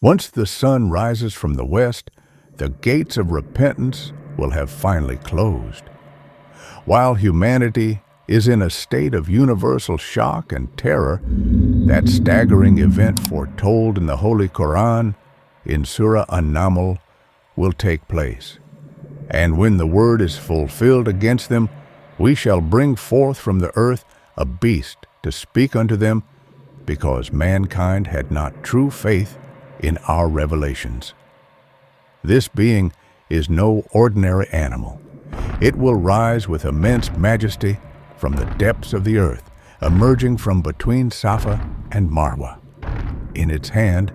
Once the sun rises from the west, the gates of repentance will have finally closed. While humanity is in a state of universal shock and terror, that staggering event foretold in the Holy Quran, in Surah An-Naml, will take place. And when the word is fulfilled against them, we shall bring forth from the earth a beast to speak unto them, because mankind had not true faith in our revelations. This being is no ordinary animal. It will rise with immense majesty from the depths of the earth, emerging from between Safa and Marwa. In its hand,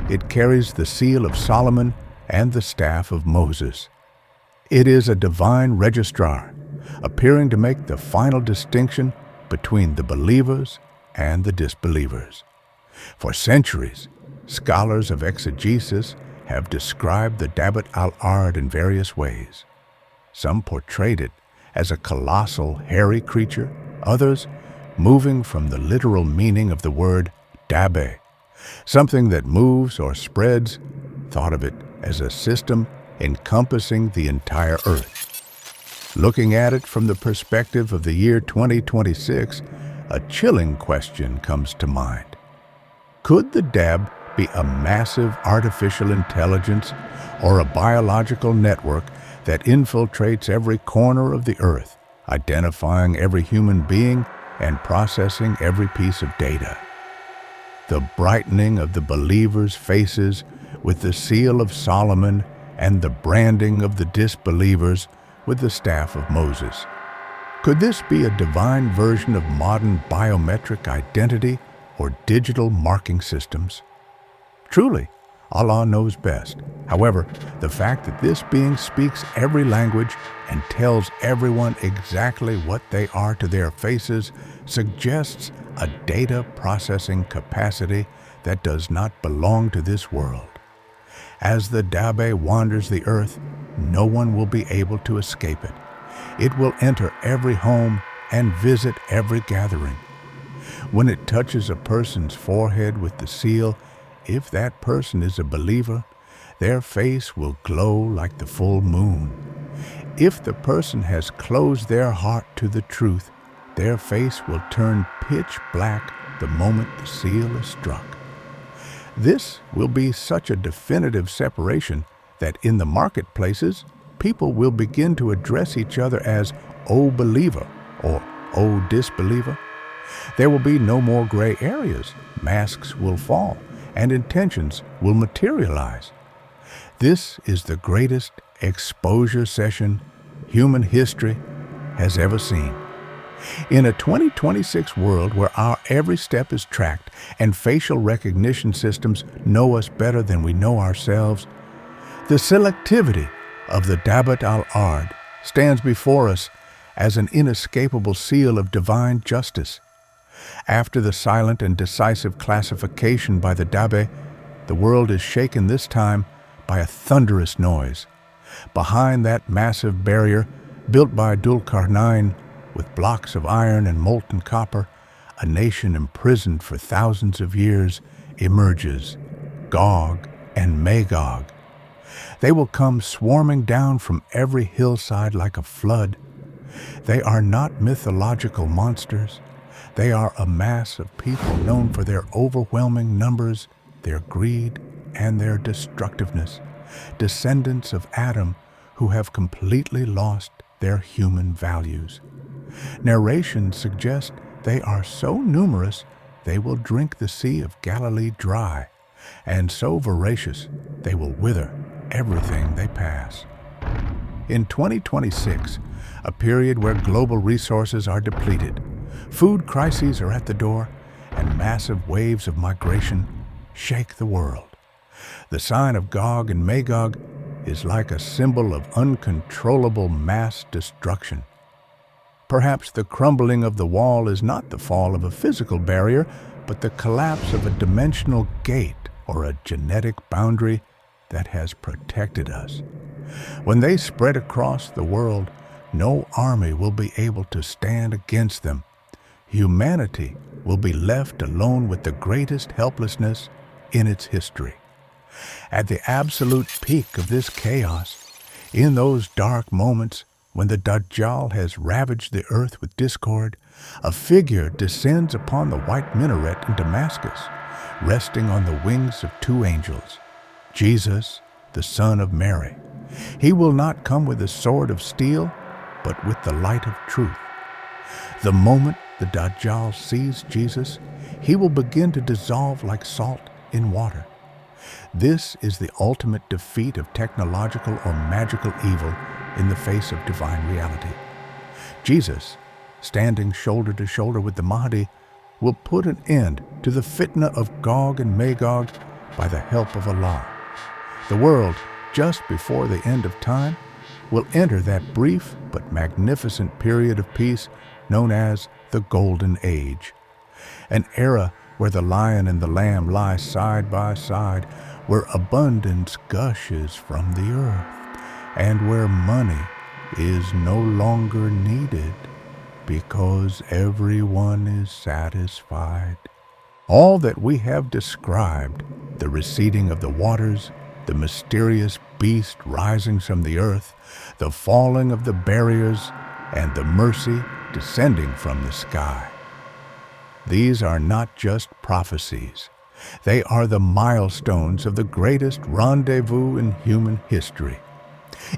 it carries the seal of Solomon and the staff of Moses. It is a divine registrar, appearing to make the final distinction between the believers and the disbelievers. For centuries, scholars of exegesis have described the Dabat al-Ard in various ways. Some portrayed it as a colossal, hairy creature, others moving from the literal meaning of the word dabe, something that moves or spreads, thought of it as a system encompassing the entire earth. Looking at it from the perspective of the year 2026, a chilling question comes to mind. Could the Dab be a massive artificial intelligence or a biological network that infiltrates every corner of the earth, identifying every human being and processing every piece of data? The brightening of the believers' faces with the seal of Solomon and the branding of the disbelievers with the staff of Moses. Could this be a divine version of modern biometric identity or digital marking systems? Truly, Allah knows best. However, the fact that this being speaks every language and tells everyone exactly what they are to their faces suggests a data processing capacity that does not belong to this world. As the Dabe wanders the earth, no one will be able to escape it. It will enter every home and visit every gathering. When it touches a person's forehead with the seal, if that person is a believer, their face will glow like the full moon. If the person has closed their heart to the truth, their face will turn pitch black the moment the seal is struck. This will be such a definitive separation that in the marketplaces, people will begin to address each other as "O believer" or "O disbeliever." There will be no more gray areas. Masks will fall, and intentions will materialize. This is the greatest exposure session human history has ever seen. In a 2026 world where our every step is tracked and facial recognition systems know us better than we know ourselves, the selectivity of the Dabat al-Ard stands before us as an inescapable seal of divine justice. After the silent and decisive classification by the Dabe, the world is shaken this time by a thunderous noise. Behind that massive barrier, built by Dul-Qarnayn with blocks of iron and molten copper, a nation imprisoned for thousands of years emerges, Gog and Magog. They will come swarming down from every hillside like a flood. They are not mythological monsters. They are a mass of people known for their overwhelming numbers, their greed, and their destructiveness, descendants of Adam who have completely lost their human values. Narrations suggest they are so numerous they will drink the Sea of Galilee dry, and so voracious they will wither everything they pass. In 2026, a period where global resources are depleted, food crises are at the door, and massive waves of migration shake the world. The sign of Gog and Magog is like a symbol of uncontrollable mass destruction. Perhaps the crumbling of the wall is not the fall of a physical barrier, but the collapse of a dimensional gate or a genetic boundary that has protected us. When they spread across the world, no army will be able to stand against them. Humanity will be left alone with the greatest helplessness in its history. At the absolute peak of this chaos, in those dark moments when the Dajjal has ravaged the earth with discord, a figure descends upon the white minaret in Damascus, resting on the wings of two angels, Jesus, the Son of Mary. He will not come with a sword of steel, but with the light of truth. The moment the Dajjal sees Jesus, he will begin to dissolve like salt in water. This is the ultimate defeat of technological or magical evil in the face of divine reality. Jesus, standing shoulder to shoulder with the Mahdi, will put an end to the fitna of Gog and Magog by the help of Allah. The world, just before the end of time, will enter that brief but magnificent period of peace known as the Golden Age, an era where the lion and the lamb lie side by side, where abundance gushes from the earth, and where money is no longer needed because everyone is satisfied. All that we have described, the receding of the waters, the mysterious beast rising from the earth, the falling of the barriers, and the mercy descending from the sky. These are not just prophecies. They are the milestones of the greatest rendezvous in human history.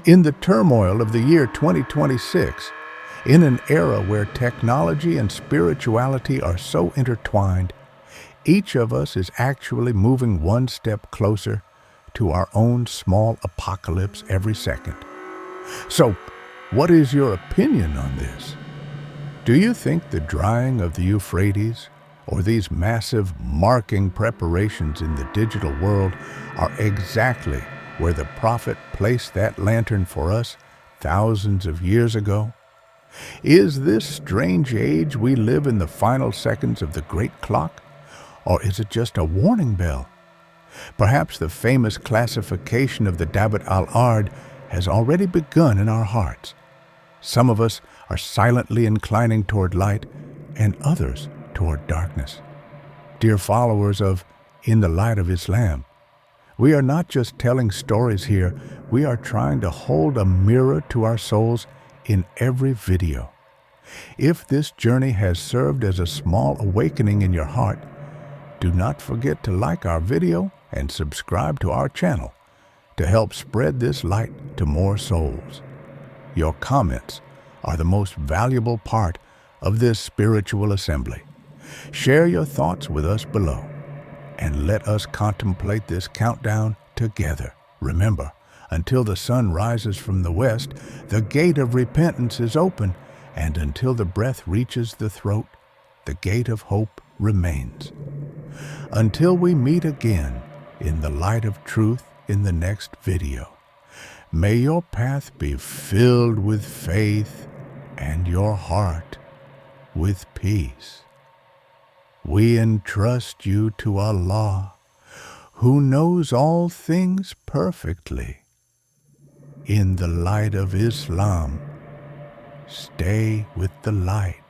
In the turmoil of the year 2026, in an era where technology and spirituality are so intertwined, each of us is actually moving one step closer to our own small apocalypse every second. So, what is your opinion on this? Do you think the drying of the Euphrates, or these massive marking preparations in the digital world, are exactly where the prophet placed that lantern for us thousands of years ago? Is this strange age we live in the final seconds of the great clock, or is it just a warning bell? Perhaps the famous classification of the Dabat al-Ard has already begun in our hearts. Some of us are silently inclining toward light, and others toward darkness. Dear followers of In the Light of Islam, we are not just telling stories here, we are trying to hold a mirror to our souls in every video. If this journey has served as a small awakening in your heart, do not forget to like our video and subscribe to our channel to help spread this light to more souls. Your comments are the most valuable part of this spiritual assembly. Share your thoughts with us below, and let us contemplate this countdown together. Remember, until the sun rises from the west, the gate of repentance is open, and until the breath reaches the throat, the gate of hope remains. Until we meet again in the light of truth in the next video, may your path be filled with faith and your heart with peace. We entrust you to Allah, who knows all things perfectly. In the light of Islam, stay with the light.